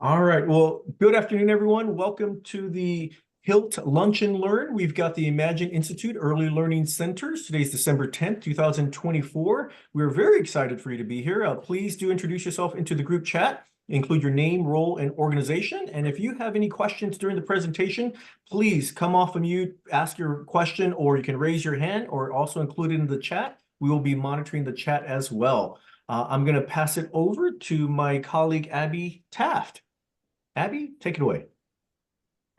All right. Well, good afternoon, everyone. Welcome to the HILT Lunch and Learn. We've got the Imagine Institute Early Learning Centers. Today's December 10th, 2024. We're very excited for you to be here. Please do introduce yourself into the group chat. Include your name, role, and organization. And if you have any questions during the presentation, please come off of mute, ask your question, or you can raise your hand or also include it in the chat. We will be monitoring the chat as well. I'm going to pass it over to my colleague, Abby Taft. Abby, take it away.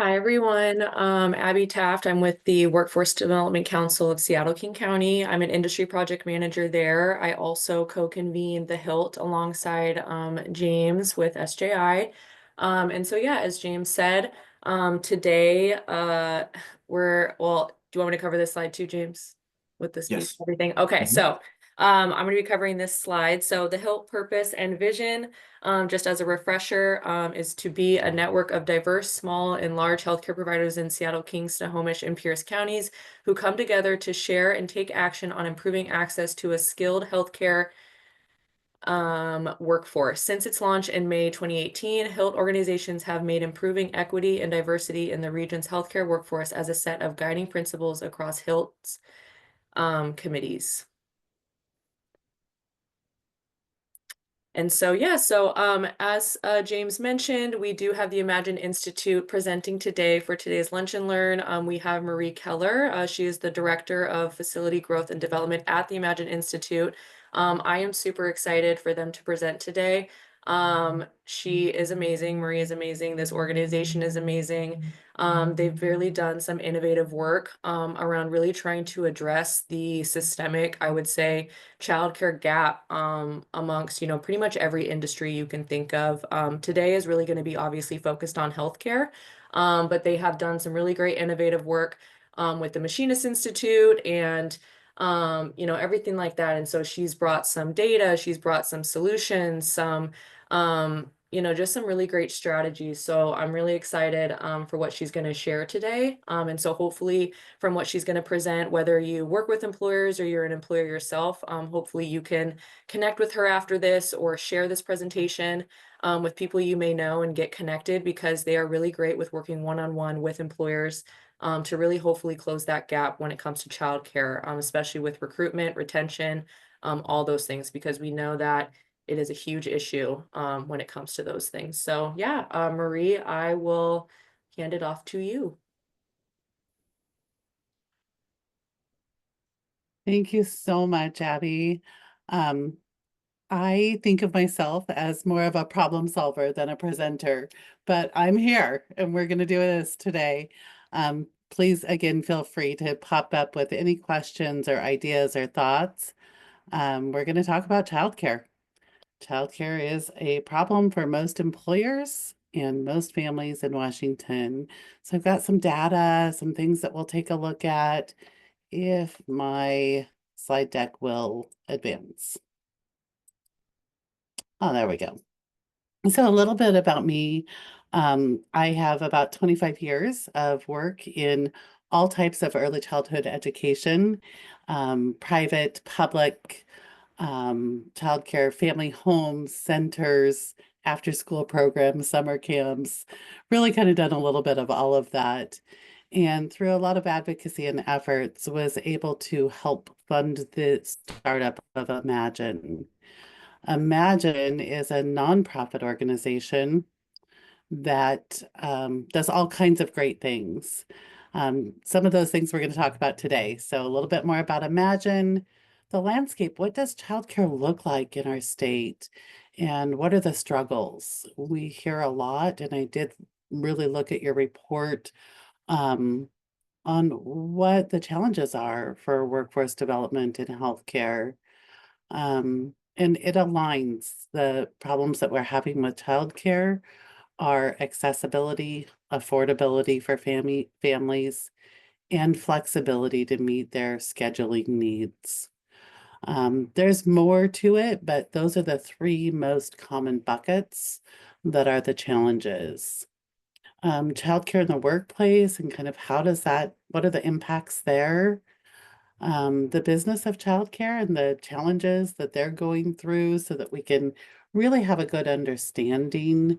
Hi, everyone. Abby Taft. I'm with the Workforce Development Council of Seattle-King County. I'm an industry project manager there. I also co-convene the HILT alongside James with SJI. And so, yeah, as James said, today well, do you want me to cover this slide too, James? With this piece, Yes. everything? Okay, so I'm going to be covering this slide. So the HILT purpose and vision, just as a refresher, is to be a network of diverse, small and large healthcare providers in Seattle, King, Snohomish, and Pierce counties who come together to share and take action on improving access to a skilled healthcare workforce. Since its launch in May 2018, HILT organizations have made improving equity and diversity in the region's healthcare workforce as a set of guiding principles across HILT's committees. And so, yeah, as James mentioned, we do have the Imagine Institute presenting today for today's Lunch and Learn. We have Marie Keller. She is the Director of Facility Growth and Development at the Imagine Institute. I am super excited for them to present today. She is amazing. Marie is amazing. This organization is amazing. They've really done some innovative work around really trying to address the systemic, I would say, childcare gap amongst, pretty much every industry you can think of. Today is really going to be obviously focused on healthcare, but they have done some really great innovative work with the Machinist Institute and everything like that. And so she's brought some data, she's brought some solutions, just some really great strategies. So I'm really excited for what she's going to share today. And so hopefully from what she's going to present, whether you work with employers or you're an employer yourself, hopefully you can connect with her after this or share this presentation with people you may know and get connected, because they are really great with working one-on-one with employers to really hopefully close that gap when it comes to childcare, especially with recruitment, retention, all those things, because we know that it is a huge issue when it comes to those things. So yeah, Marie, I will hand it off to you. Thank you so much, Abby. I think of myself as more of a problem solver than a presenter, but I'm here and we're going to do this today. Please, again, feel free to pop up with any questions or ideas or thoughts. We're going to talk about childcare. Childcare is a problem for most employers and most families in Washington. So I've got some data, some things that we'll take a look at if my slide deck will advance. Oh, there we go. So a little bit about me. I have about 25 years of work in all types of early childhood education, private, public, childcare, family homes, centers, after school programs, summer camps, really kind of done a little bit of all of that. And through a lot of advocacy and efforts, was able to help fund the startup of Imagine. Imagine is a nonprofit organization that does all kinds of great things. Some of those things we're going to talk about today. So a little bit more about Imagine, the landscape. What does childcare look like in our state? And what are the struggles? We hear a lot, and I did really look at your report on what the challenges are for workforce development in healthcare. And it aligns the problems that we're having with childcare are accessibility, affordability for families, and flexibility to meet their scheduling needs. There's more to it, but those are the three most common buckets that are the challenges. Childcare in the workplace and kind of what are the impacts there? The business of childcare and the challenges that they're going through so that we can really have a good understanding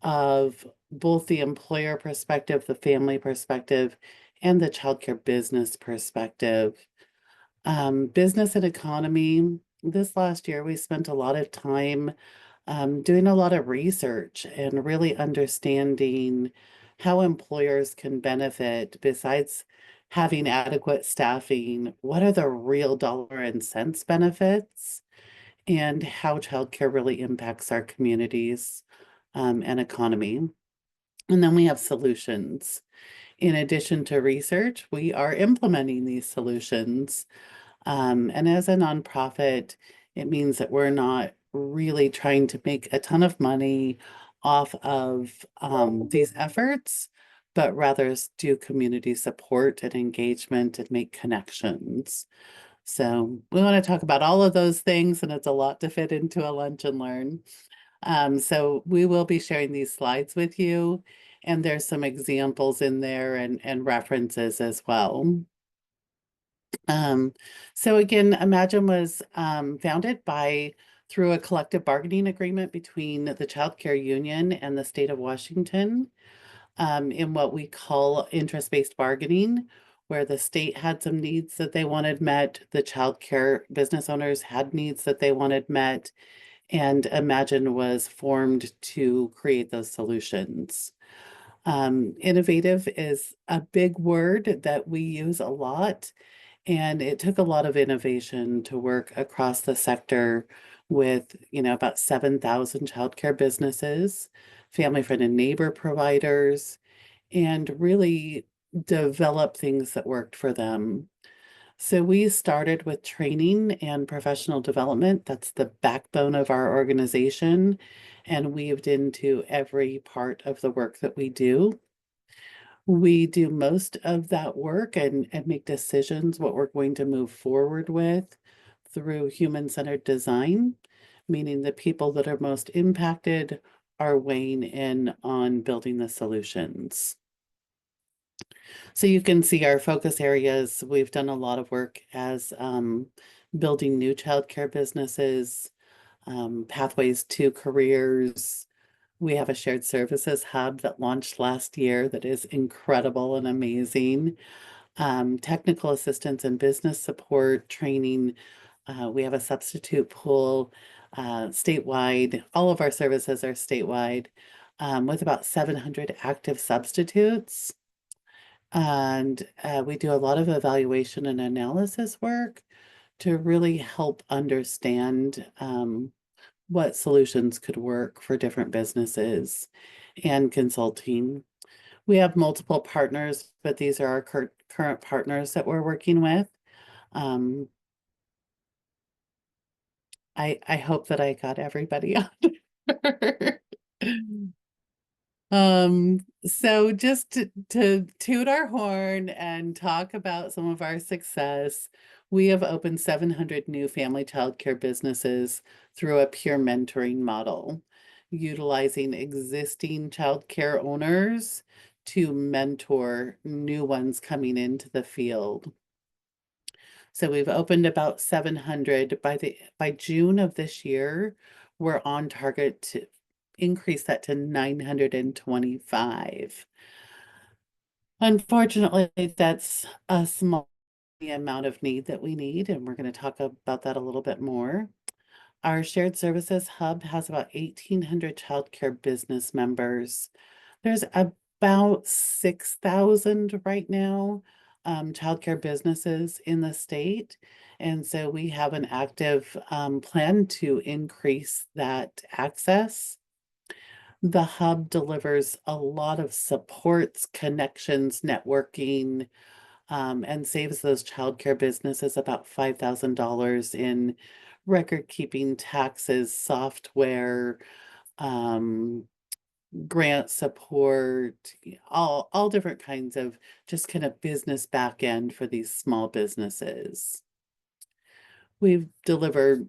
of both the employer perspective, the family perspective, and the childcare business perspective. Business and economy. This last year, we spent a lot of time doing a lot of research and really understanding how employers can benefit besides having adequate staffing. What are the real dollar and cents benefits, and how childcare really impacts our communities and economy. And then we have solutions. In addition to research, we are implementing these solutions. And as a nonprofit, it means that we're not really trying to make a ton of money off of these efforts, but rather do community support and engagement and make connections. So we want to talk about all of those things, and it's a lot to fit into a lunch and learn. So we will be sharing these slides with you, and there's some examples in there and references as well. So again, Imagine was founded through a collective bargaining agreement between the Child Care Union and the state of Washington in what we call interest-based bargaining, where the state had some needs that they wanted met, the child care business owners had needs that they wanted met, and Imagine was formed to create those solutions. Innovative is a big word that we use a lot, and it took a lot of innovation to work across the sector with, about 7,000 childcare businesses, family friend and neighbor providers, and really develop things that worked for them. So we started with training and professional development. That's the backbone of our organization, and weaved into every part of the work that we do. We do most of that work and make decisions what we're going to move forward with through human-centered design, meaning the people that are most impacted are weighing in on building the solutions. So you can see our focus areas. We've done a lot of work as building new childcare businesses, pathways to careers. We have a shared services hub that launched last year that is incredible and amazing. Technical assistance and business support training. We have a substitute pool statewide. All of our services are statewide with about 700 active substitutes. And we do a lot of evaluation and analysis work to really help understand what solutions could work for different businesses and consulting. We have multiple partners, but these are our current partners that we're working with. I hope that I got everybody on. So just to toot our horn and talk about some of our success, we have opened 700 new family childcare businesses through a peer mentoring model, utilizing existing childcare owners to mentor new ones coming into the field. So we've opened about 700 by June of this year. We're on target to increase that to 925. Unfortunately, that's a small amount of need that we need, and we're going to talk about that a little bit more. Our shared services hub has about 1,800 childcare business members. There's about 6,000 right now childcare businesses in the state. And so we have an active plan to increase that access. The hub delivers a lot of supports, connections, networking, and saves those childcare businesses about $5,000 in record keeping, taxes, software, grant support, all different kinds of just kind of business back end for these small businesses. We've delivered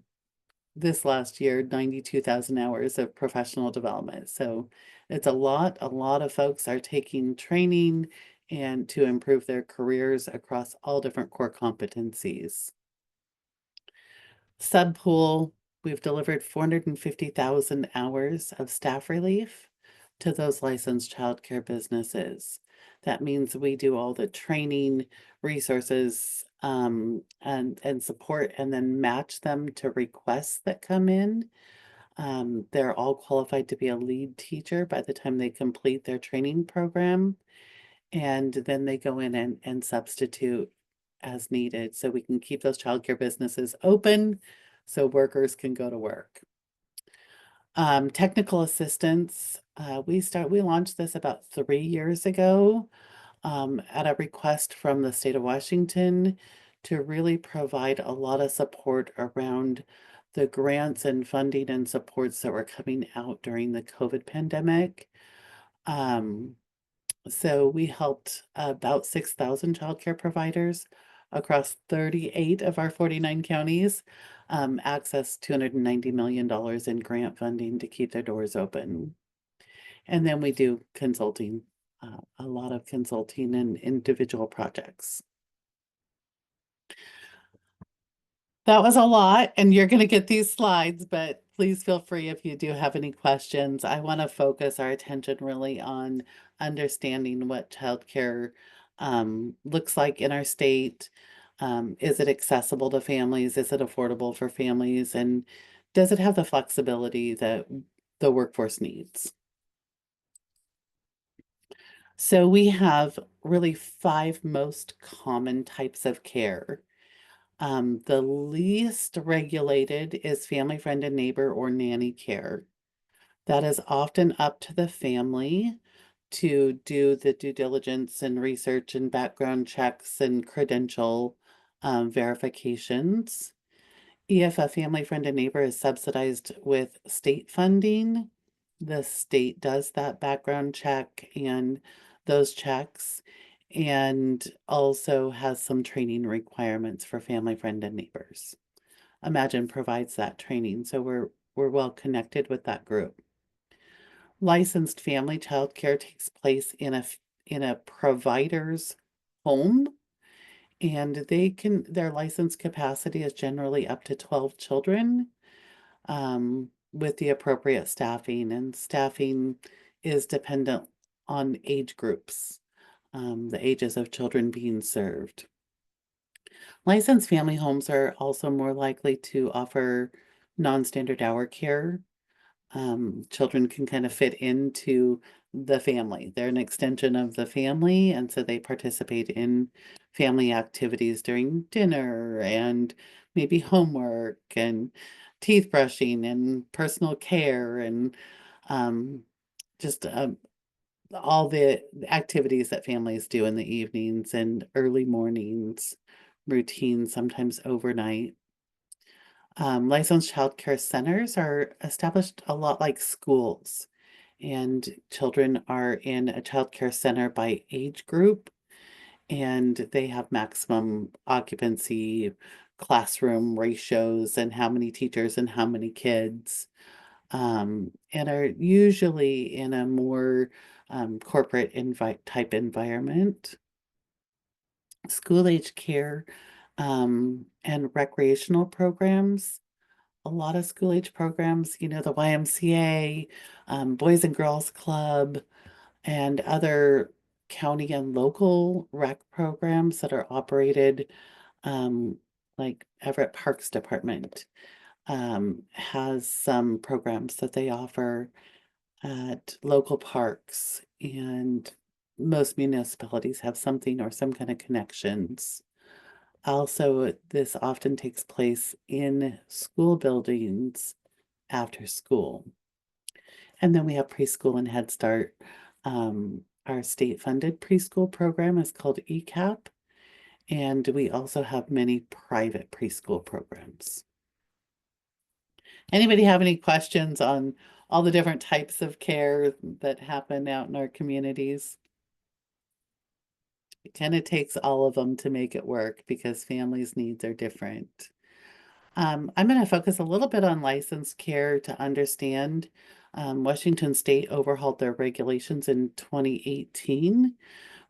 this last year 92,000 hours of professional development. So it's a lot of folks are taking training and to improve their careers across all different core competencies. Subpool, we've delivered 450,000 hours of staff relief to those licensed childcare businesses. That means we do all the training, resources, and support, and then match them to requests that come in. They're all qualified to be a lead teacher by the time they complete their training program. And then they go in and substitute as needed so we can keep those childcare businesses open so workers can go to work. Technical assistance, we launched this about 3 years ago at a request from the state of Washington to really provide a lot of support around the grants and funding and supports that were coming out during the COVID pandemic. So we helped about 6,000 childcare providers across 38 of our 49 counties access $290 million in grant funding to keep their doors open. And then we do consulting, a lot of consulting and individual projects. That was a lot, and you're going to get these slides, but please feel free if you do have any questions. I want to focus our attention really on understanding what childcare looks like in our state. Is it accessible to families? Is it affordable for families? And does it have the flexibility that the workforce needs? So we have really 5 most common types of care. The least regulated is family, friend, and neighbor or nanny care. That is often up to the family to do the due diligence and research and background checks and credential verifications. If a family, friend, and neighbor is subsidized with state funding, the state does that background check and those checks, and also has some training requirements for family, friend, and neighbors. Imagine provides that training, so we're well connected with that group. Licensed family child care takes place in a provider's home, and their license capacity is generally up to 12 children with the appropriate staffing, and staffing is dependent on age groups, the ages of children being served. Licensed family homes are also more likely to offer non-standard hour care. Children can kind of fit into the family. They're an extension of the family, and so they participate in family activities during dinner and maybe homework and teeth brushing and personal care and just all the activities that families do in the evenings and early mornings, routines, sometimes overnight. Licensed child care centers are established a lot like schools, and children are in a child care center by age group, and they have maximum occupancy, classroom ratios, and how many teachers and how many kids, and are usually in a more corporate type environment. School age care and recreational programs. A lot of school age programs, the YMCA, Boys and Girls Club, and other county and local rec programs that are operated, like Everett Parks Department has some programs that they offer at local parks, and most municipalities have something or some kind of connections. Also, this often takes place in school buildings after school. And then we have preschool and Head Start. Our state-funded preschool program is called ECAP, and we also have many private preschool programs. Anybody have any questions on all the different types of care that happen out in our communities? It kind of takes all of them to make it work because families' needs are different. I'm going to focus a little bit on licensed care to understand. Washington State overhauled their regulations in 2018.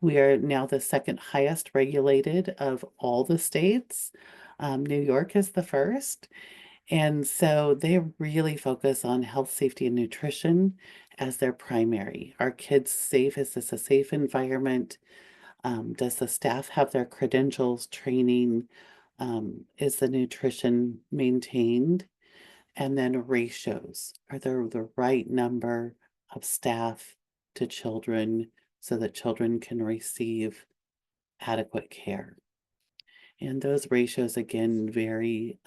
We are now the second highest regulated of all the states. New York is the first. And so they really focus on health, safety, and nutrition as their primary. Are kids safe? Is this a safe environment? Does the staff have their credentials, training? Is the nutrition maintained? And then ratios. Are there the right number of staff to children so that children can receive adequate care? And those ratios again vary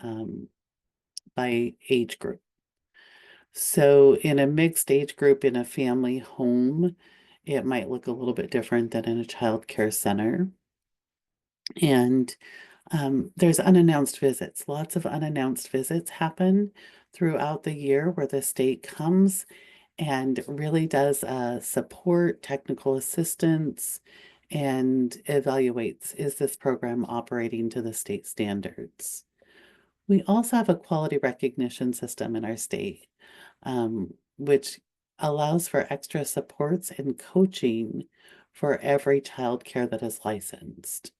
by age group. So in a mixed age group in a family home, it might look a little bit different than in a child care center. And there's unannounced visits. Lots of unannounced visits happen throughout the year where the state comes and really does support, technical assistance, and evaluates, is this program operating to the state standards? We also have a quality recognition system in our state, which allows for extra supports and coaching for every child care that is licensed.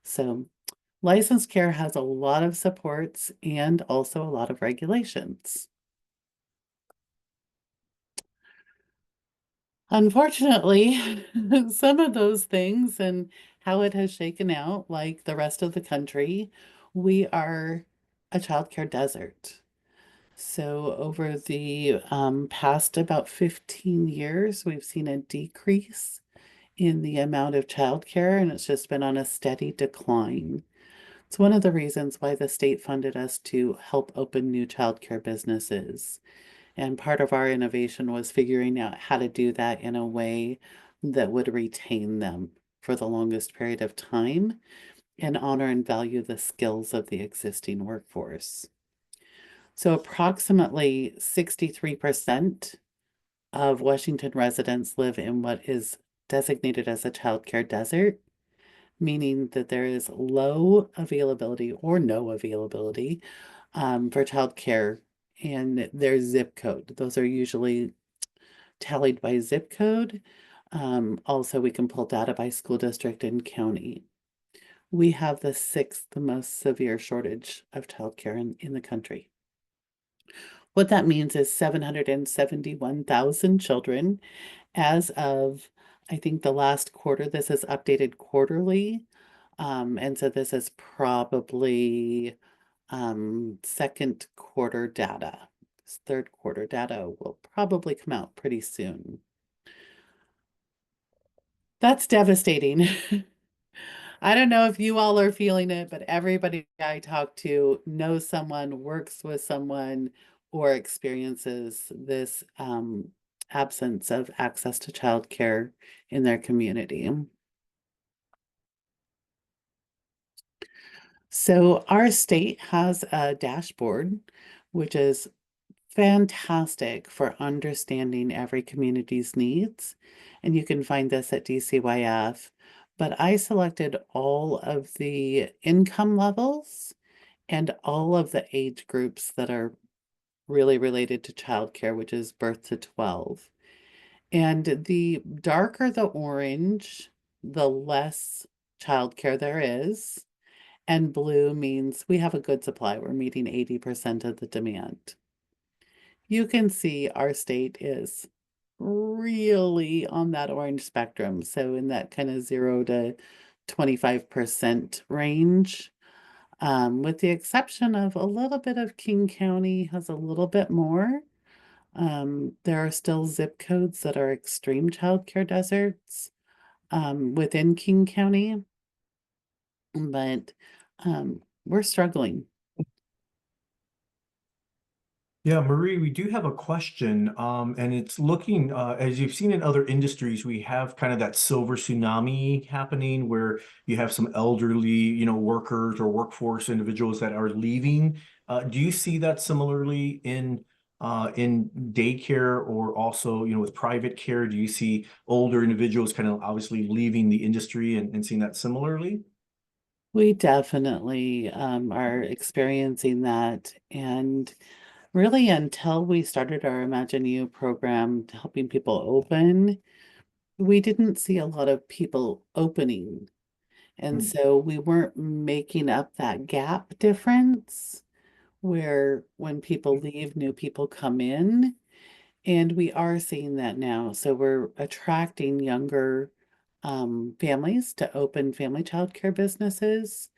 So licensed care has a lot of supports and also a lot of regulations. Unfortunately, some of those things and how it has shaken out, like the rest of the country, we are a childcare desert. So over the past about 15 years, we've seen a decrease in the amount of childcare, and it's just been on a steady decline. It's one of the reasons why the state funded us to help open new childcare businesses. And part of our innovation was figuring out how to do that in a way that would retain them for the longest period of time and honor and value the skills of the existing workforce. So approximately 63% of Washington residents live in what is designated as a childcare desert, meaning that there is low availability or no availability for childcare in their zip code. Those are usually tallied by zip code. Also, we can pull data by school district and county. We have the sixth most severe shortage of childcare in the country. What that means is 771,000 children as of, I think, the last quarter. This is updated quarterly. And so this is probably second quarter data. This third quarter data will probably come out pretty soon. That's devastating. I don't know if you all are feeling it, but everybody I talk to knows someone, works with someone, or experiences this absence of access to childcare in their community. So our state has a dashboard, which is fantastic for understanding every community's needs. And you can find this at DCYF. But I selected all of the income levels and all of the age groups that are really related to childcare, which is birth to 12. And the darker the orange, the less childcare there is. And blue means we have a good supply. We're meeting 80% of the demand. You can see our state is really on that orange spectrum. So in that kind of 0 to 25% range, with the exception of a little bit of King County has a little bit more. There are still zip codes that are extreme childcare deserts within King County, but we're struggling. Yeah, Marie, we do have a question, and it's looking, as you've seen in other industries, we have kind of that silver tsunami happening where you have some elderly, workers or workforce individuals that are leaving. Do you see that similarly in daycare or also, with private care? Do you see older individuals kind of obviously leaving the industry and seeing that similarly? We definitely are experiencing that. And really, until we started our Imagine You program to helping people open, we didn't see a lot of people opening. And so we weren't making up that gap difference where when people leave, new people come in. And we are seeing that now. So we're attracting younger families to open family childcare businesses.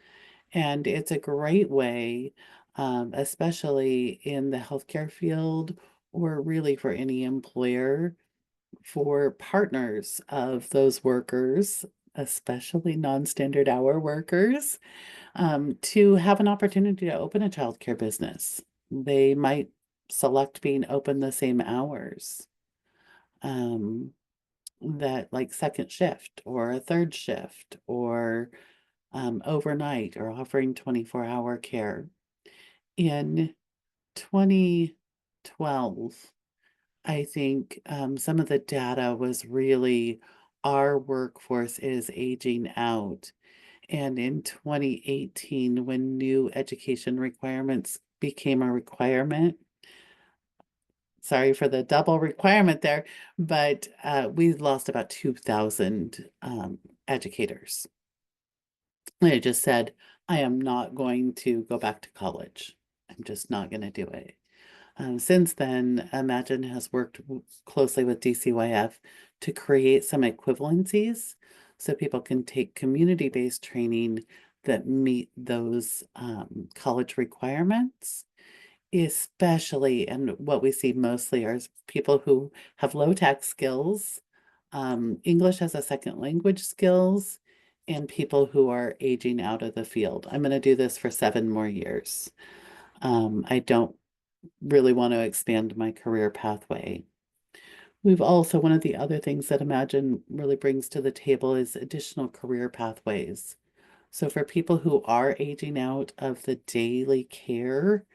And it's a great way, especially in the healthcare field or really for any employer, for partners of those workers, especially non-standard hour workers, to have an opportunity to open a childcare business. They might select being open the same hours, um, that like second shift or a third shift or overnight or offering 24-hour care. In 2012, I think some of the data was really our workforce is aging out. And in 2018, when new education requirements became a requirement, sorry for the double requirement there, but we lost about 2,000 educators. They just said, I am not going to go back to college. I'm just not going to do it. Since then, Imagine has worked closely with DCYF to create some equivalencies so people can take community-based training that meet those college requirements, especially, and what we see mostly are people who have low tech skills, English as a second language skills, and people who are aging out of the field. I'm going to do this for 7 more years. I don't really want to expand my career pathway. We've also, one of the other things that Imagine really brings to the table is additional career pathways. So for people who are aging out of the daily care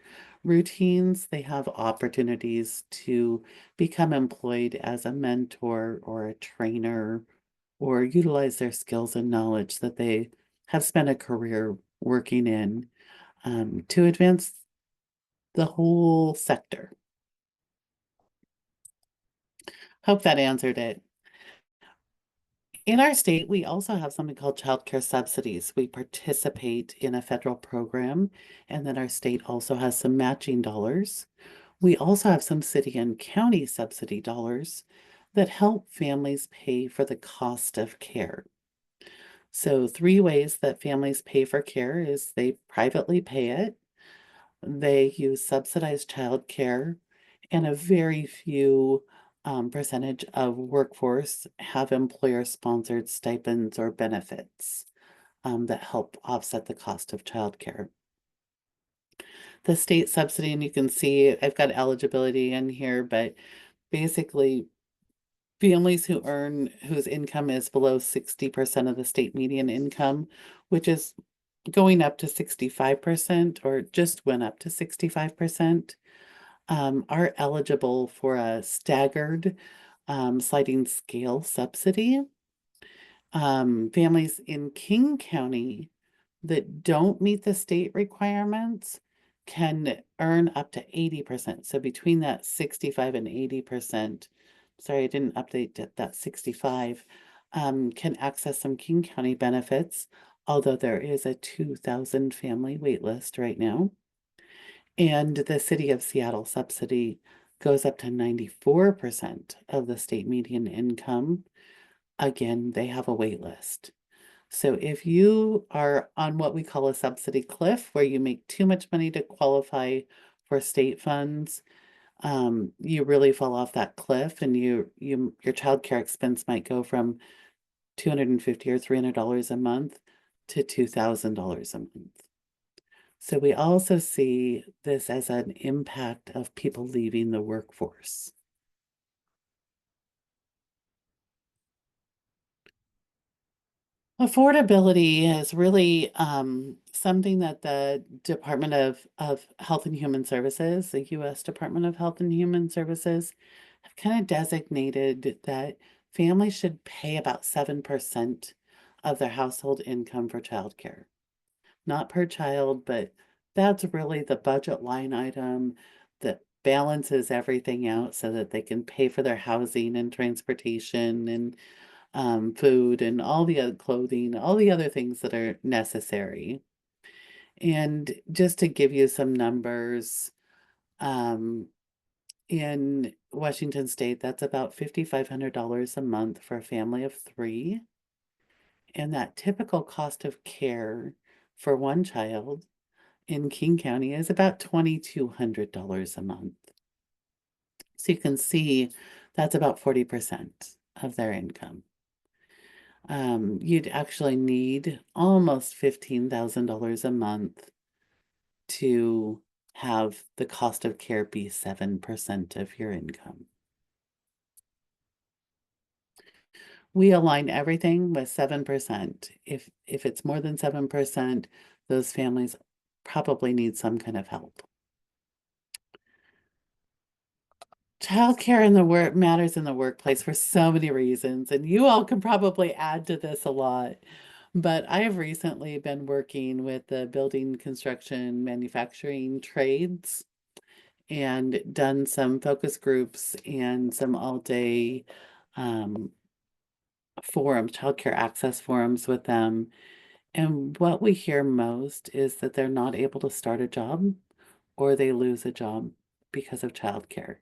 routines, they have opportunities to become employed as a mentor or a trainer or utilize their skills and knowledge that they have spent a career working in, to advance the whole sector. Hope that answered it. In our state, we also have something called childcare subsidies. We participate in a federal program, and then our state also has some matching dollars. We also have some city and county subsidy dollars that help families pay for the cost of care. So 3 ways that families pay for care is they privately pay it, they use subsidized childcare, and a very few percentage of workforce have employer-sponsored stipends or benefits that help offset the cost of childcare. The state subsidy, and you can see I've got eligibility in here, but basically families whose income is below 60% of the state median income, which is going up to 65% or just went up to 65%, are eligible for a staggered sliding scale subsidy. Families in King County that don't meet the state requirements can earn up to 80%. So between that 65 and 80%, sorry, I didn't update that 65, can access some King County benefits, although there is a 2,000 family wait list right now. And the City of Seattle subsidy goes up to 94% of the state median income. Again, they have a wait list. So if you are on what we call a subsidy cliff, where you make too much money to qualify for state funds, you really fall off that cliff, and your childcare expense might go from $250 or $300 a month to $2,000 a month. So we also see this as an impact of people leaving the workforce. Affordability is really something that the Department of Health and Human Services, the U.S. Department of Health and Human Services, have kind of designated that families should pay about 7% of their household income for childcare. Not per child, but that's really the budget line item that balances everything out so that they can pay for their housing and transportation and food and all the other clothing, all the other things that are necessary. And just to give you some numbers, In Washington State, that's about $5,500 a month for a family of 3. And that typical cost of care for one child in King County is about $2,200 a month. So you can see that's about 40% of their income. You'd actually need almost $15,000 a month to have the cost of care be 7% of your income. We align everything with 7%. If it's more than 7%, those families probably need some kind of help. Childcare in the work matters in the workplace for so many reasons, and you all can probably add to this a lot. But I have recently been working with the building, construction, manufacturing trades and done some focus groups and some all-day forums, childcare access forums with them. And what we hear most is that they're not able to start a job or they lose a job because of childcare.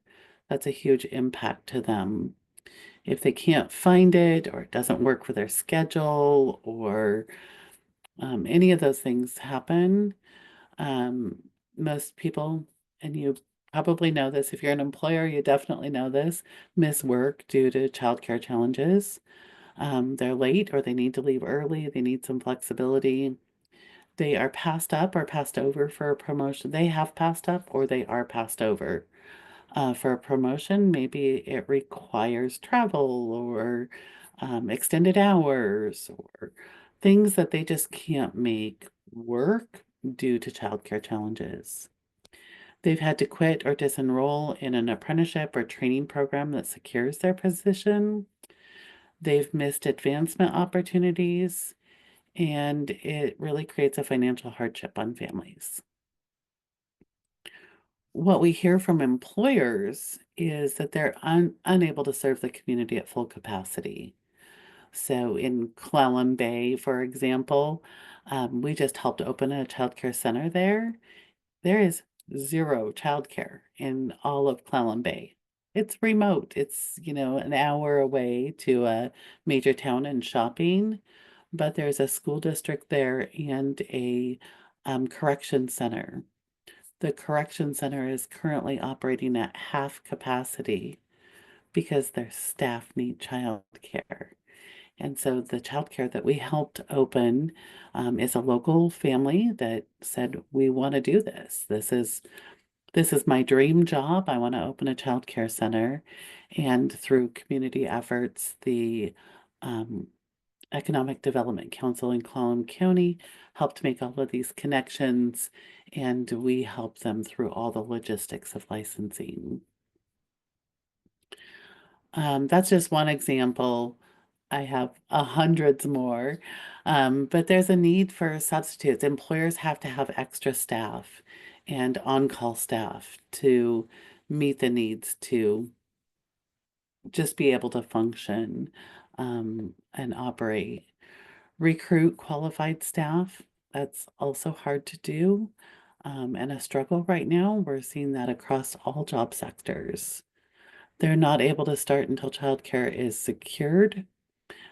That's a huge impact to them. If they can't find it or it doesn't work for their schedule or any of those things happen, most people, and you probably know this, if you're an employer, you definitely know this, miss work due to childcare challenges. They're late or they need to leave early, they need some flexibility. They are passed up or passed over for a promotion. They have passed up or they are passed over for a promotion. Maybe it requires travel or extended hours or things that they just can't make work due to childcare challenges. They've had to quit or disenroll in an apprenticeship or training program that secures their position. They've missed advancement opportunities, and it really creates a financial hardship on families. What we hear from employers is that they're unable to serve the community at full capacity. So in Clallam Bay, for example, we just helped open a childcare center there. There is 0 childcare in all of Clallam Bay. It's remote. It's, an hour away to a major town and shopping, but there's a school district there and a correction center. The correction center is currently operating at half capacity because their staff need childcare. And so the childcare that we helped open is a local family that said, we want to do this. This is my dream job. I want to open a childcare center. And through community efforts, the Economic Development Council in Clallam County helped make all of these connections, and we helped them through all the logistics of licensing. That's just one example. I have hundreds more, but there's a need for substitutes. Employers have to have extra staff and on-call staff to meet the needs to just be able to function and operate. Recruit qualified staff, that's also hard to do and a struggle right now. We're seeing that across all job sectors. They're not able to start until childcare is secured.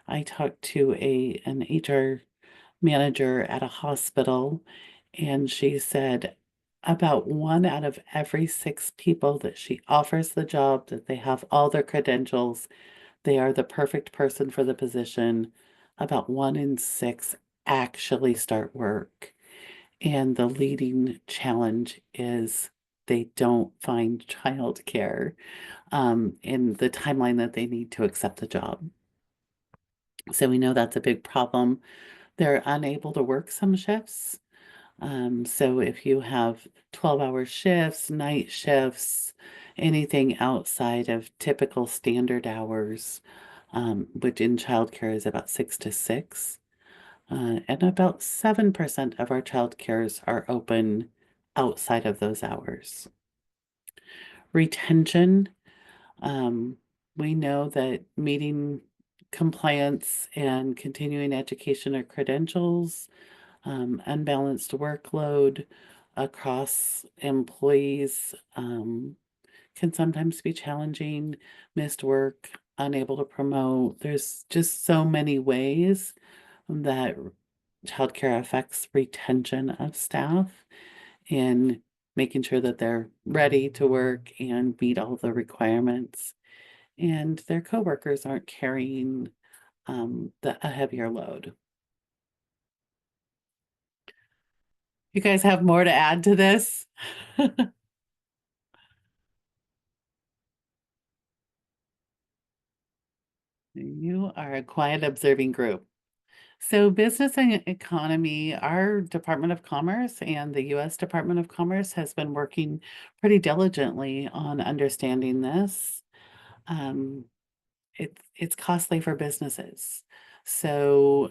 I talked to an HR manager at a hospital, and she said about 1 out of every 6 people that she offers the job, that they have all their credentials, they are the perfect person for the position. About 1 in 6 actually start work. And the leading challenge is they don't find childcare in the timeline that they need to accept the job. So we know that's a big problem. They're unable to work some shifts. So if you have 12-hour shifts, night shifts, anything outside of typical standard hours, which in childcare is about 6 to 6, and about 7% of our childcares are open outside of those hours. Retention, we know that meeting compliance and continuing education or credentials, unbalanced workload across employees can sometimes be challenging, missed work, unable to promote. There's just so many ways that childcare affects retention of staff in making sure that they're ready to work and meet all the requirements, and their coworkers aren't carrying a heavier load. You guys have more to add to this? You are a quiet observing group. So business and economy, our Department of Commerce and the US Department of Commerce has been working pretty diligently on understanding this. Um, it's costly for businesses. So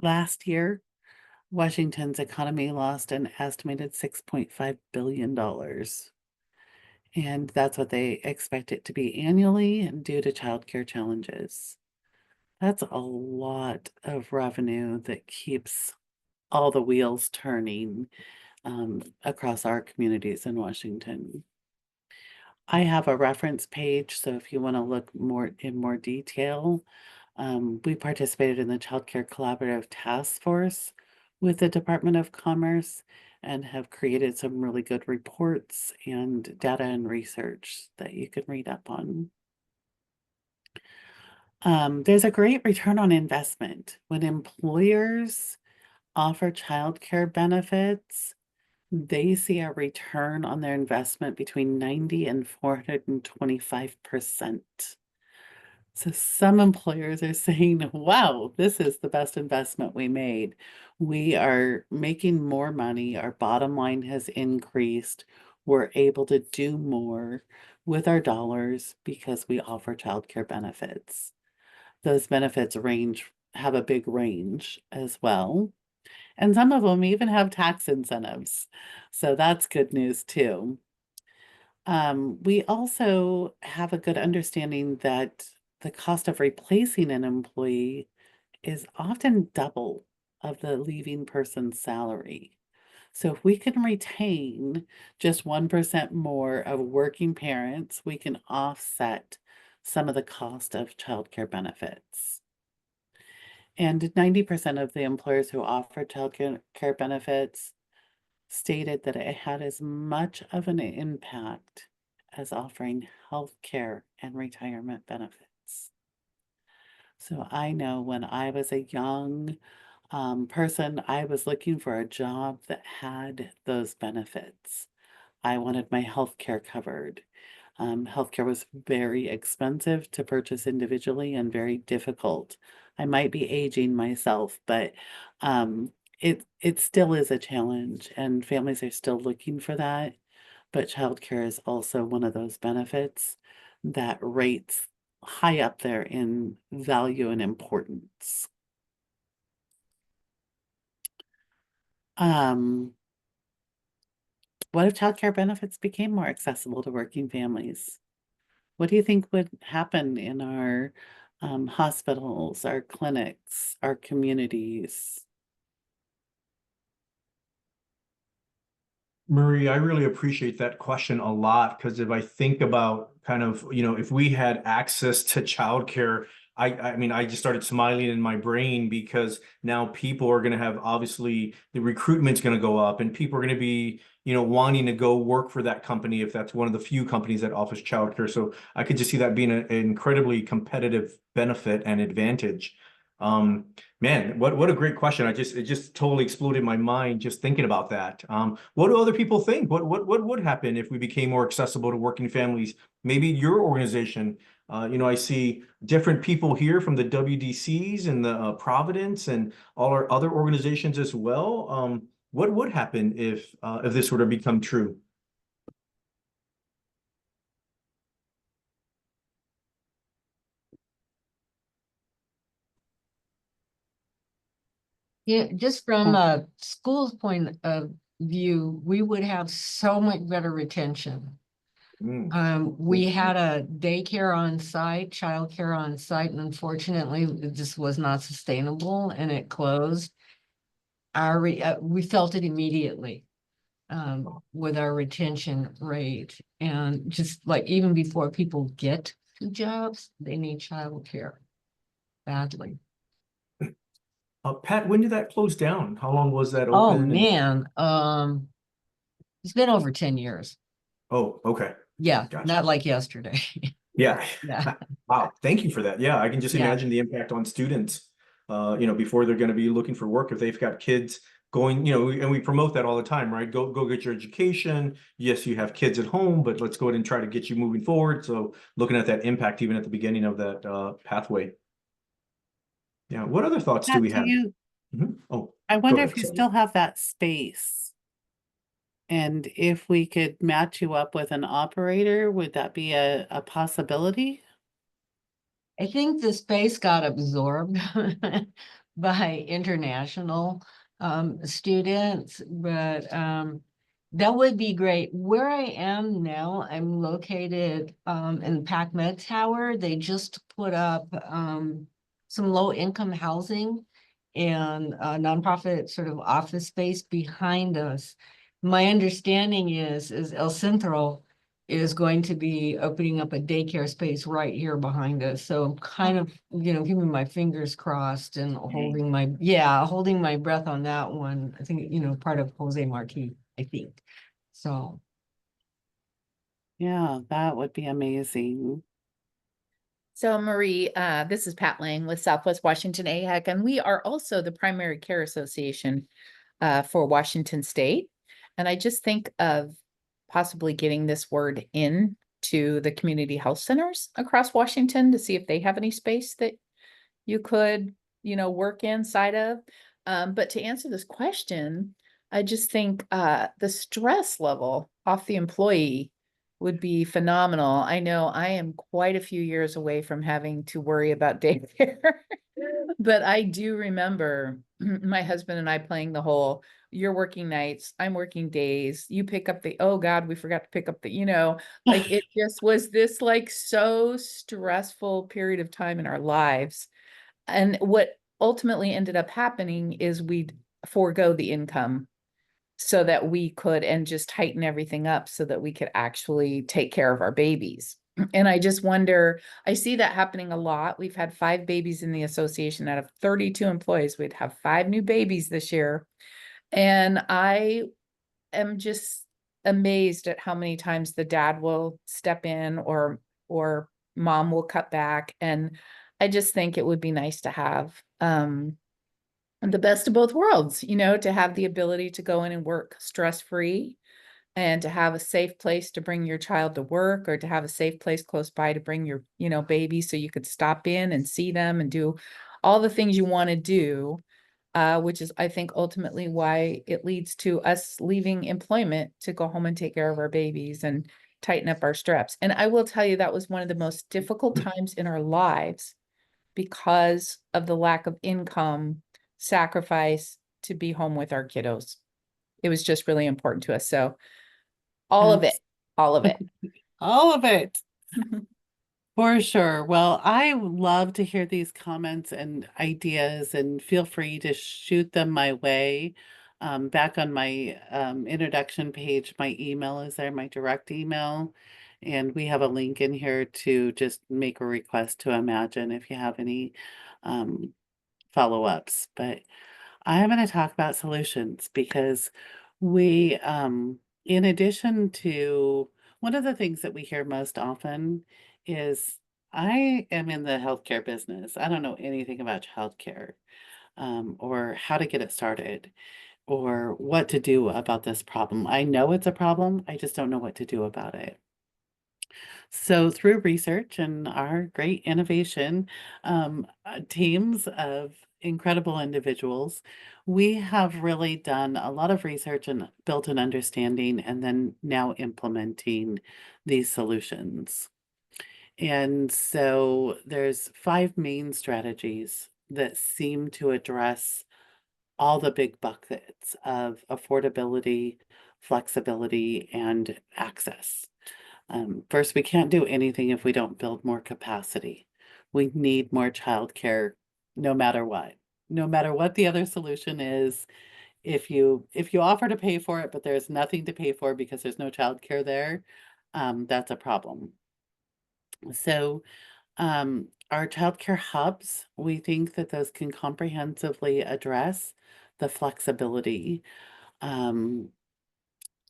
last year, Washington's economy lost an estimated $6.5 billion. And that's what they expect it to be annually due to childcare challenges. That's a lot of revenue that keeps all the wheels turning across our communities in Washington. I have a reference page, so if you want to look in more detail, we participated in the Childcare Collaborative Task Force with the Department of Commerce and have created some really good reports and data and research that you can read up on. There's a great return on investment when employers offer childcare benefits. They see a return on their investment between 90 and 425%. So some employers are saying, wow, this is the best investment we made. We are making more money. Our bottom line has increased. We're able to do more with our dollars because we offer childcare benefits. Those benefits have a big range as well. And some of them even have tax incentives. So that's good news too. We also have a good understanding that the cost of replacing an employee is often double of the leaving person's salary. So if we can retain just 1% more of working parents, we can offset some of the cost of childcare benefits. And 90% of the employers who offer childcare benefits stated that it had as much of an impact as offering health care and retirement benefits. So I know when I was a young person, I was looking for a job that had those benefits. I wanted my health care covered. Healthcare was very expensive to purchase individually and very difficult. I might be aging myself, but it still is a challenge, and families are still looking for that. But childcare is also one of those benefits that rates high up there in value and importance. What if childcare benefits became more accessible to working families? What do you think would happen in our hospitals, our clinics, our communities? Marie, I really appreciate that question a lot because if I think about kind of, if we had access to childcare, I mean, I just started smiling in my brain because now people are going to have, obviously, the recruitment's going to go up and people are going to be, wanting to go work for that company if that's one of the few companies that offers childcare. So I could just see that being an incredibly competitive benefit and advantage. Man, what a great question. It just totally exploded my mind just thinking about that. What do other people think? What would happen if we became more accessible to working families? Maybe your organization. I see different people here from the WDCs and the Providence and all our other organizations as well. What would happen if this were to become true? Yeah, just from a school's point of view, we would have so much better retention. We had a daycare on site, childcare on site, and unfortunately, it just was not sustainable and it closed. We felt it immediately. with our retention rate. And just like even before people get to jobs, they need childcare badly. Pat, when did that close down? How long was that Oh, open? man, it's been over 10 years. Oh, okay. Yeah, Gotcha. not like yesterday. Yeah. Yeah. Wow. Thank you for that. Yeah, I can just Yeah. imagine the impact on students, before they're going to be looking for work. If they've got kids going, and we promote that all the time, right? Go get your education. Yes, you have kids at home, but let's go ahead and try to get you moving forward. So looking at that impact even at the beginning of that pathway. Yeah. What other thoughts do Pat, we do have? you, Oh, I go wonder ahead. if you Sorry. still have that space. And if we could match you up with an operator, would that be a possibility? I think the space got absorbed by international students, but that would be great. Where I am now, I'm located in the PacMed Tower. They just put up some low-income housing and nonprofit sort of office space behind us. My understanding is El Centro is going to be opening up a daycare space right here behind us. So I'm kind of, keeping my fingers crossed and holding my breath on that one. I think, part of Jose Marquis, I think. So, Yeah, that would be amazing. So Marie, this is Pat Lang with Southwest Washington AHEC, and we are also the primary care association for Washington State. And I just think of possibly getting this word in to the community health centers across Washington to see if they have any space that you could, work inside of. But to answer this question, I just think the stress level off the employee would be phenomenal. I know I am quite a few years away from having to worry about daycare, but I do remember my husband and I playing the whole, you're working nights, I'm working days, you pick up oh God, we forgot to pick up like it just was this like so stressful period of time in our lives. And what ultimately ended up happening is we'd forego the income so that we could and just tighten everything up so that we could actually take care of our babies. And I just wonder, I see that happening a lot. We've had 5 babies in the association out of 32 employees. We'd have 5 new babies this year. And I am just amazed at how many times the dad will step in or mom will cut back. And I just think it would be nice to have the best of both worlds, to have the ability to go in and work stress-free and to have a safe place to bring your child to work or to have a safe place close by to bring your, baby so you could stop in and see them and do all the things you want to do, which is, I think, ultimately why it leads to us leaving employment to go home and take care of our babies and tighten up our straps. And I will tell you, that was one of the most difficult times in our lives because of the lack of income sacrifice to be home with our kiddos. It was just really important to us. So all of it. All of it. For sure. Well, I love to hear these comments and ideas, and feel free to shoot them my way. Back on my introduction page, my email is there, my direct email. And we have a link in here to just make a request to Imagine if you have any follow-ups. But I am going to talk about solutions because we, in addition to one of the things that we hear most often is, I am in the healthcare business. I don't know anything about healthcare, or how to get it started or what to do about this problem. I know it's a problem. I just don't know what to do about it. So through research and our great innovation teams of incredible individuals, we have really done a lot of research and built an understanding and then now implementing these solutions. And so there's 5 main strategies that seem to address all the big buckets of affordability, flexibility, and access. First, we can't do anything if we don't build more capacity. We need more childcare no matter what. No matter what the other solution is, If you offer to pay for it, but there's nothing to pay for because there's no childcare there, that's a problem. So our childcare hubs, we think that those can comprehensively address the flexibility. Um,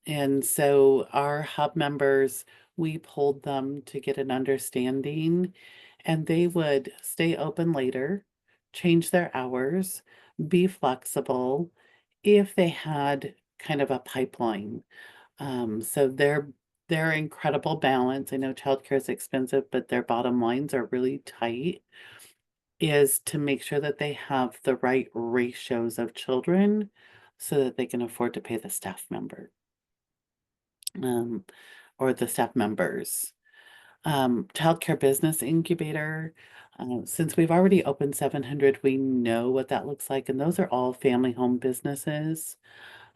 and so our hub members, we polled them to get an understanding, and they would stay open later, change their hours, be flexible if they had kind of a pipeline. So their incredible balance, I know childcare is expensive, but their bottom lines are really tight, is to make sure that they have the right ratios of children so that they can afford to pay the staff member um, or the staff members. Childcare business incubator. Since we've already opened 700, we know what that looks like, and those are all family home businesses.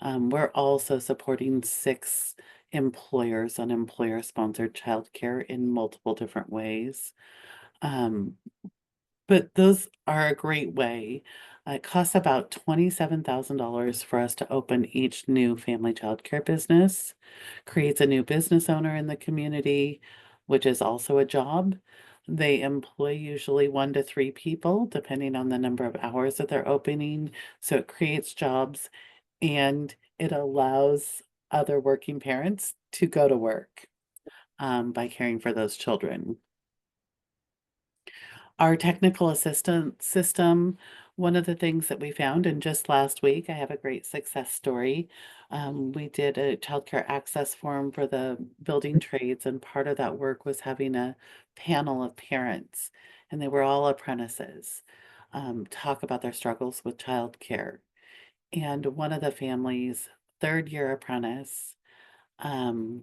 We're also supporting 6 employers on employer-sponsored childcare in multiple different ways. But those are a great way. It costs about $27,000 for us to open each new family childcare business, creates a new business owner in the community, which is also a job. They employ usually 1 to 3 people, depending on the number of hours that they're opening. So it creates jobs and it allows other working parents to go to work by caring for those children. Our technical assistance system, one of the things that we found, and just last week, I have a great success story. We did a childcare access forum for the building trades, and part of that work was having a panel of parents, and they were all apprentices, talk about their struggles with childcare. And one of the families, 3rd-year apprentice, um,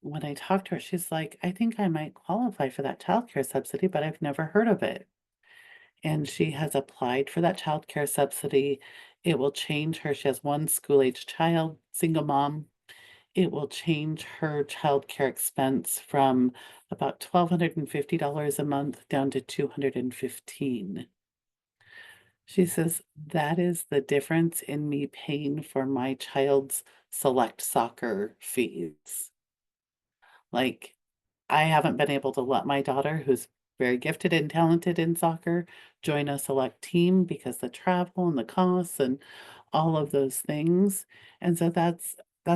when I talked to her, she's like, I think I might qualify for that childcare subsidy, but I've never heard of it. And she has applied for that childcare subsidy. It will change her. She has 1 school-age child, single mom. It will change her childcare expense from about $1,250 a month down to $215. She says, that is the difference in me paying for my child's select soccer fees. Like, I haven't been able to let my daughter, who's very gifted and talented in soccer, join a select team because the travel and the costs and all of those things. And so that's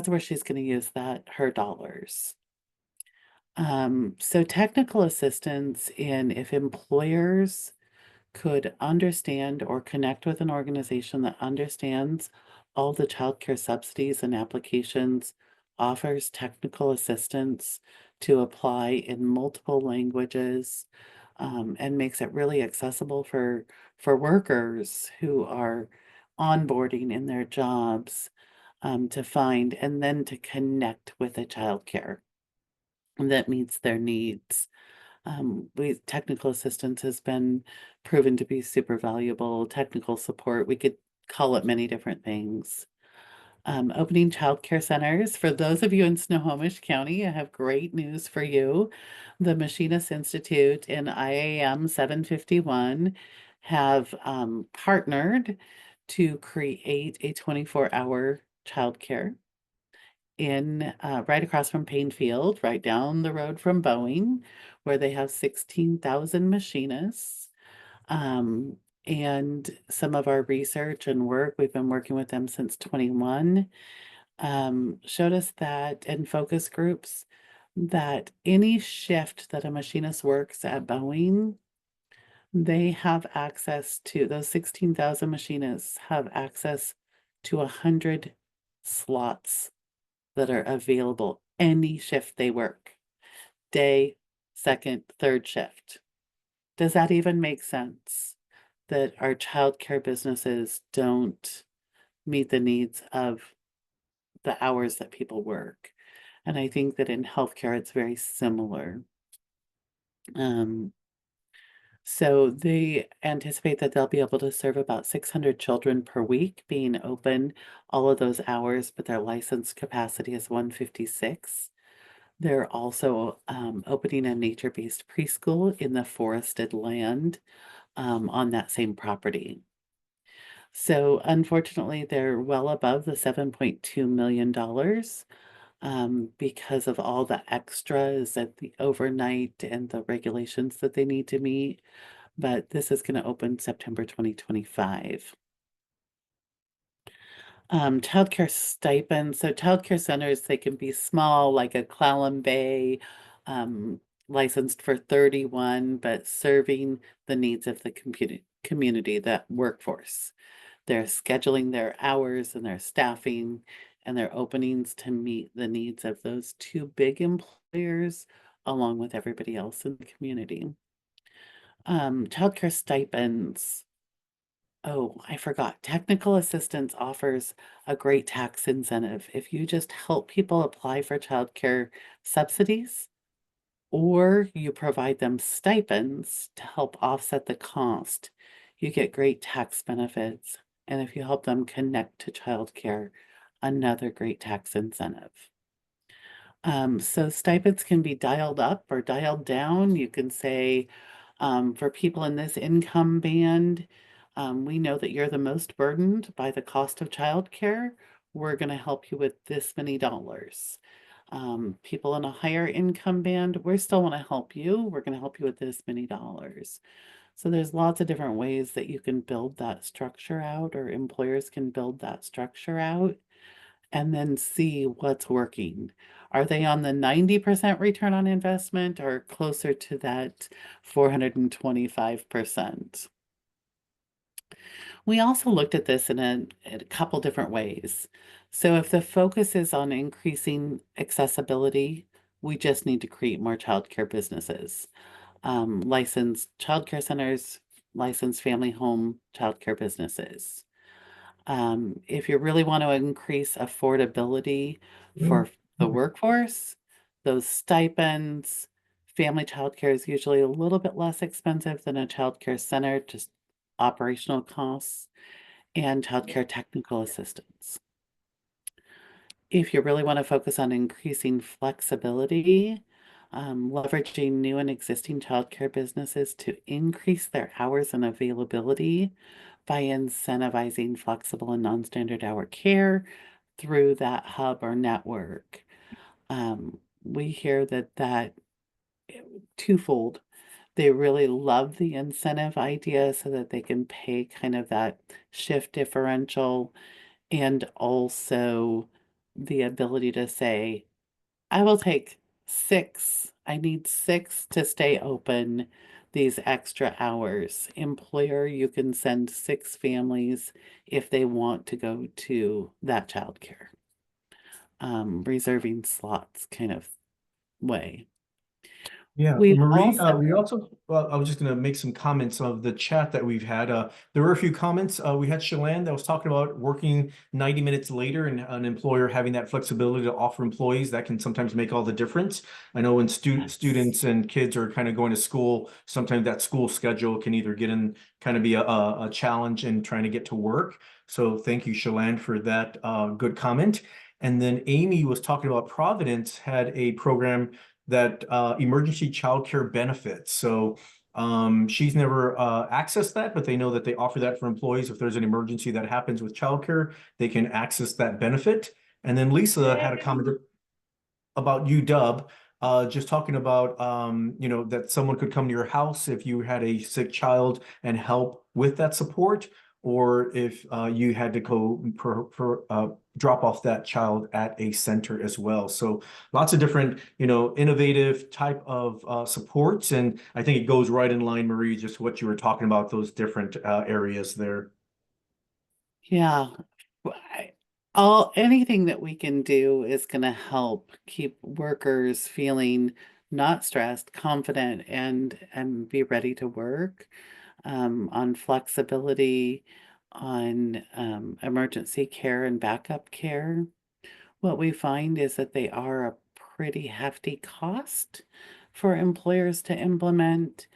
where she's going to use her dollars. So technical assistance in if employers could understand or connect with an organization that understands all the childcare subsidies and applications, offers technical assistance to apply in multiple languages, and makes it really accessible for workers who are onboarding in their jobs, to find and then to connect with a childcare that meets their needs. Technical assistance has been proven to be super valuable. Technical support, we could call it many different things. Opening childcare centers. For those of you in Snohomish County, I have great news for you. The Machinist Institute and IAM 751 have partnered to create a 24-hour childcare in right across from Payne Field, right down the road from Boeing, where they have 16,000 machinists. And some of our research and work, we've been working with them since 21, showed us that in focus groups, that any shift that a machinist works at Boeing, they have access to, those 16,000 machinists have access to 100 slots that are available any shift they work, day, second, third shift. Does that even make sense? That our childcare businesses don't meet the needs of the hours that people work. And I think that in healthcare, it's very similar. So they anticipate that they'll be able to serve about 600 children per week being open all of those hours, but their license capacity is 156. They're also opening a nature-based preschool in the forested land on that same property. So unfortunately, they're well above the $7.2 million because of all the extras at the overnight and the regulations that they need to meet. But this is going to open September 2025. Childcare stipends. So childcare centers, they can be small, like a Clallam Bay, licensed for 31, but serving the needs of the community, that workforce. They're scheduling their hours and their staffing and their openings to meet the needs of those two big employers, along with everybody else in the community. Childcare stipends. Oh, I forgot. Technical assistance offers a great tax incentive. If you just help people apply for childcare subsidies, or you provide them stipends to help offset the cost, you get great tax benefits. And if you help them connect to childcare, another great tax incentive. So stipends can be dialed up or dialed down. You can say, for people in this income band, we know that you're the most burdened by the cost of childcare. We're going to help you with this many dollars. People in a higher income band, we still want to help you. We're going to help you with this many dollars. So there's lots of different ways that you can build that structure out, or employers can build that structure out, and then see what's working. Are they on the 90% return on investment or closer to that 425%? We also looked at this in a couple different ways. So if the focus is on increasing accessibility, we just need to create more childcare businesses. Licensed childcare centers, licensed family home childcare businesses. If you really want to increase affordability for the workforce, those stipends, family childcare is usually a little bit less expensive than a childcare center, just operational costs, and childcare technical assistance. If you really want to focus on increasing flexibility, leveraging new and existing childcare businesses to increase their hours and availability by incentivizing flexible and non-standard hour care through that hub or network. We hear that twofold. They really love the incentive idea so that they can pay kind of that shift differential, and also the ability to say, I will take 6. I need 6 to stay open these extra hours. Employer, you can send 6 families if they want to go to that childcare. Reserving slots kind of way. Yeah, We Marie, also, we also, well, I was just going to make some comments of the chat that we've had. There were a few comments. We had Shalane that was talking about working 90 minutes later, and an employer having that flexibility to offer employees. That can sometimes make all the difference. I know when students and kids are kind of going to school, sometimes that school schedule can either get in, kind of be a challenge in trying to get to work. So thank you, Shalane, for that good comment. And then Amy was talking about Providence had a program that emergency childcare benefits. So she's never accessed that, but they know that they offer that for employees. If there's an emergency that happens with childcare, they can access that benefit. And then Lisa had a comment about UW, just talking about, you know, that someone could come to your house if you had a sick child and help with that support, or if you had to go drop off that child at a center as well. So lots of different, you know, innovative type of supports. And I think it goes right in line, Marie, just what you were talking about, those different areas there. yeah, anything that we can do is going to help keep workers feeling not stressed, confident, and be ready to work. On flexibility, on emergency care and backup care. What we find is that they are a pretty hefty cost for employers to implement.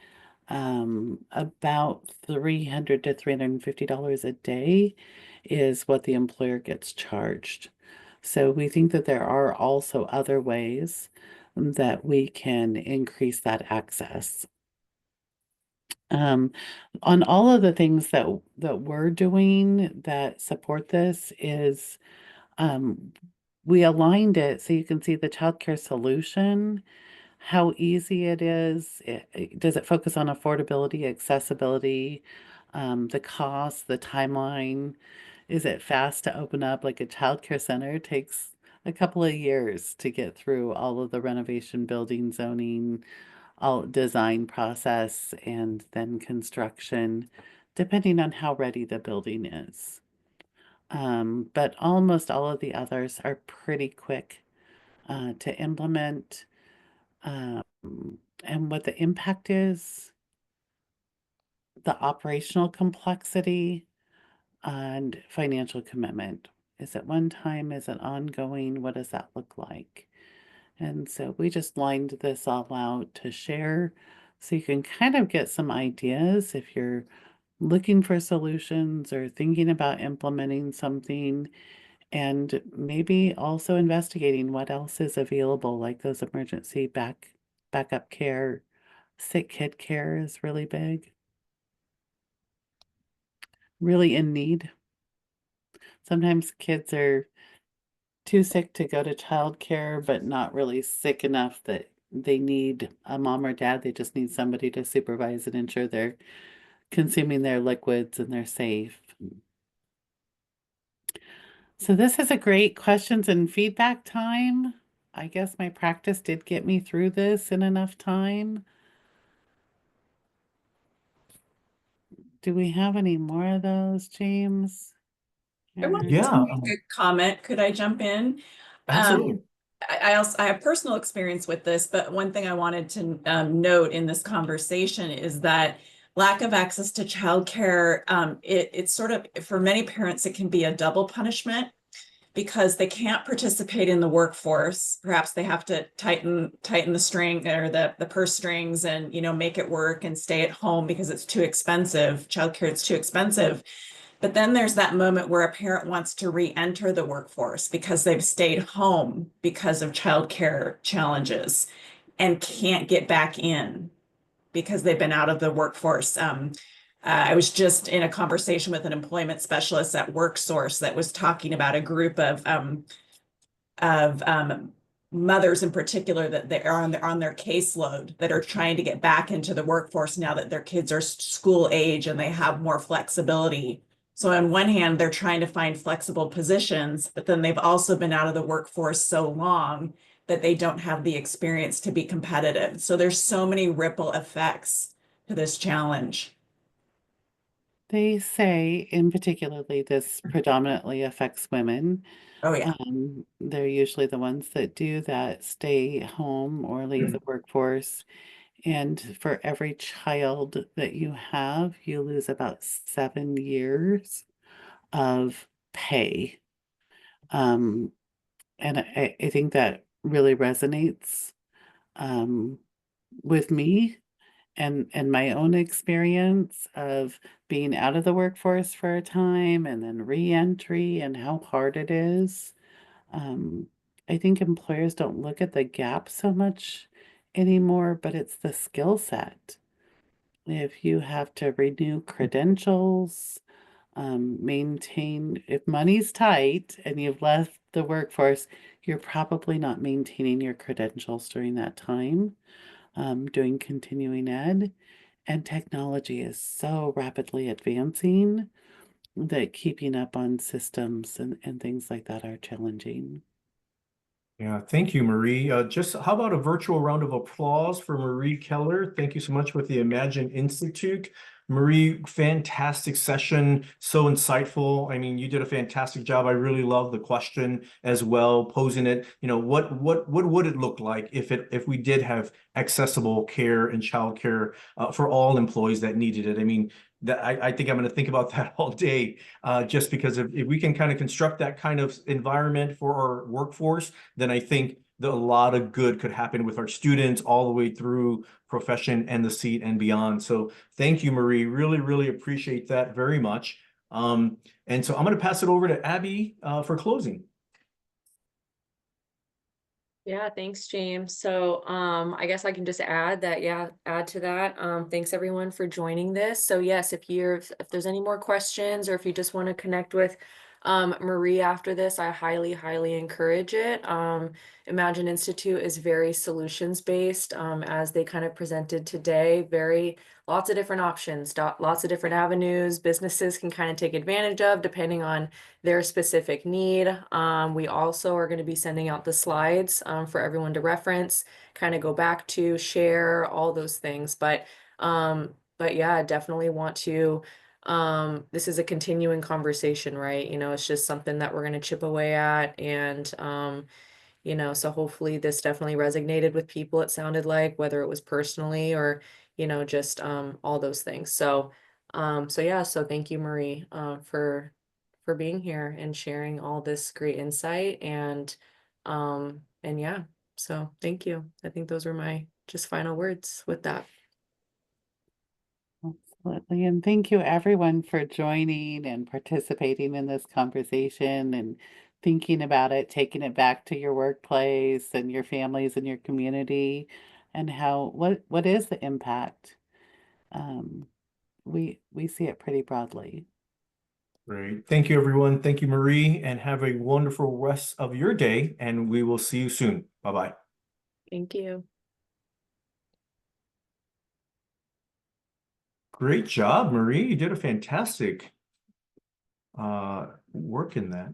About $300 to $350 a day is what the employer gets charged. So we think that there are also other ways that we can increase that access. Um, on all of the things that we're doing that support this is we aligned it so you can see the childcare solution, how easy it is. Does it focus on affordability, accessibility, the cost, the timeline? Is it fast to open up? Like a childcare center takes a couple of years to get through all of the renovation, building, zoning, all design process, and then construction, depending on how ready the building is. But almost all of the others are pretty quick to implement. Um, and what the impact is, the operational complexity, and financial commitment. Is it one time? Is it ongoing? What does that look like? And so we just lined this all out to share so you can kind of get some ideas if you're looking for solutions or thinking about implementing something, and maybe also investigating what else is available, like those emergency backup care. Sick kid care is really big, really in need. Sometimes kids are too sick to go to childcare, but not really sick enough that they need a mom or dad. They just need somebody to supervise and ensure they're consuming their liquids and they're safe. So this is a great questions and feedback time. I guess my practice did get me through this in enough time. Do we have any more of those, James? I wanted Yeah, to make a comment. Could I jump in? absolutely. I also have personal experience with this, but one thing I wanted to note in this conversation is that lack of access to childcare, it's sort of, for many parents, it can be a double punishment because they can't participate in the workforce. Perhaps they have to tighten the string or the purse strings and, you know, make it work and stay at home because it's too expensive. Childcare, it's too expensive. But then there's that moment where a parent wants to re-enter the workforce because they've stayed home because of childcare challenges and can't get back in because they've been out of the workforce. I was just in a conversation with an employment specialist at WorkSource that was talking about a group of mothers in particular that they are on their caseload that are trying to get back into the workforce now that their kids are school age and they have more flexibility. So on one hand, they're trying to find flexible positions, but then they've also been out of the workforce so long that they don't have the experience to be competitive. So there's so many ripple effects to this challenge. They say, in particularly, this predominantly affects women. Oh yeah. They're usually the ones that do that, stay home or leave the workforce. And for every child that you have, you lose about 7 years of pay. And I think that really resonates with me and my own experience of being out of the workforce for a time and then re-entry and how hard it is. I think employers don't look at the gap so much anymore, but it's the skill set. If you have to renew credentials, maintain, if money's tight and you've left the workforce, you're probably not maintaining your credentials during that time, doing continuing ed. And technology is so rapidly advancing that keeping up on systems and things like that are challenging. Yeah, thank you, Marie. Just how about a virtual round of applause for Marie Keller? Thank you so much with the Imagine Institute. Marie, fantastic session, so insightful. I mean, you did a fantastic job. I really love the question as well, posing it. You know, what would it look like if we did have accessible care and childcare for all employees that needed it? I mean, that I think I'm going to think about that all day, just because if we can kind of construct that kind of environment for our workforce, then I think that a lot of good could happen with our students all the way through profession and the seat and beyond. So thank you, Marie. Really, really appreciate that very much. And so I'm going to pass it over to Abby for closing. Yeah, thanks, James. So, I guess I can just add that, add to that. Thanks everyone for joining this. So yes, if there's any more questions or if you just want to connect with Marie after this, I highly, highly encourage it. Imagine Institute is very solutions based, as they kind of presented today, lots of different options, lots of different avenues businesses can kind of take advantage of depending on their specific need. We also are going to be sending out the slides for everyone to reference, kind of go back to, share, all those things. But yeah, definitely want to. This is a continuing conversation, right? You know, it's just something that we're going to chip away at, and you know, so hopefully this definitely resonated with people. It sounded like, whether it was personally or, you know, just all those things. So yeah, so thank you, Marie, for being here and sharing all this great insight, and yeah, so thank you. I think those were my just final words with that. Absolutely. And thank you everyone for joining and participating in this conversation and thinking about it, taking it back to your workplace and your families and your community, and what is the impact? Um, we see it pretty broadly. Great. Thank you, everyone. Thank you, Marie, and have a wonderful rest of your day, and we will see you soon. Bye-bye. Thank you. Great job, Marie. You did a fantastic work in that.